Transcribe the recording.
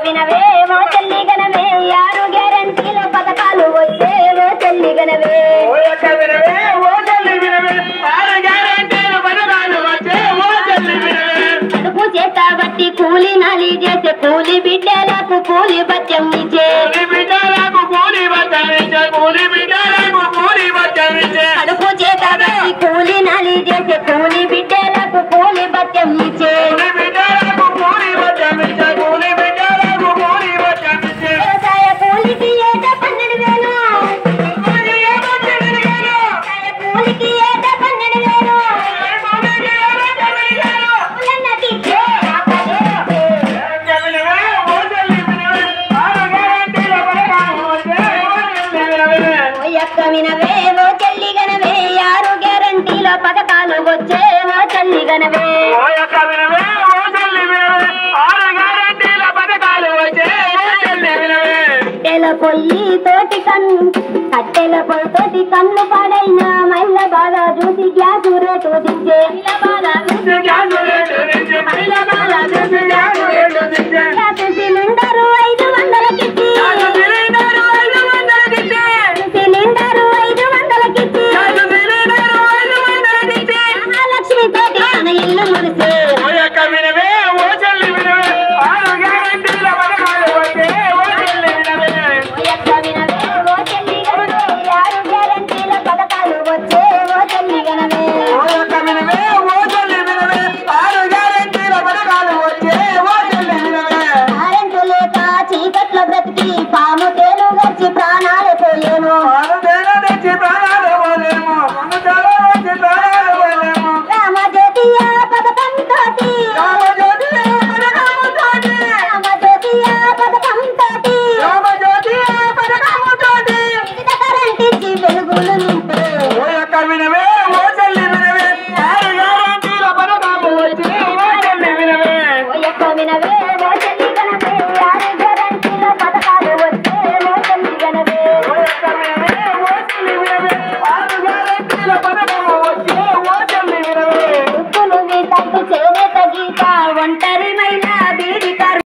వినవే ఓ చెల్లి గనవే ఆరు గ్యారంటీల పథకాలు వచ్చే ఓ చెల్లి గనవే ఓ అక్క వినవే ఓ చెల్లి వినవే ఆరు గ్యారెంటీల పథకాలు వచ్చే ఓ చెల్లి వినవే అడుపు చేత బట్టి కూలి నాలి చేసే కూలి బిడ్డలకు కూలి బత్యం ఇచ్చే కూలి బిడ్డలకు కూలి బత్యం ఇచ్చే కూలి బిడ్డలకు కూలి బత్యం ఇచ్చే అడుపు చేత బట్టి కూలి నాలి చేసే కూలి బిడ్డలకు కూలి బత్యం ఇచ్చే కూలి బిడ్డలకు కూలి బత్యం ఇచ్చే కూలి బిడ్డలకు కూలి బత్యం ఇచ్చే వ్యవసాయ కూలికి ఏట 12,000 కూలి ఏమో చెల్లిగేను కూలికి ఏట 12,000 కూలికి ఏమో చెల్లిగేను కులన్నకి అక్క వినవే ఓ చెల్లి వినవే ఆరు గ్యారెంటీల పథకాలు వచ్చే ఓ చెల్లి వినవే ఓయక్క వినవే ఓ చెల్లి గనవే ఆరు గ్యారంటీల పథకాలు వచ్చే ఓ చెల్లి గనవే ఓ అక్క వినవే ఓ చెల్లి వినవే ఆరు గ్యారెంటీల పథకాలు వచ్చే ఓ చెల్లి వినవే కట్టెల పొయ్యి తోటి కన్ను పాడైన మహిళ బాధ చూసి గ్యాస్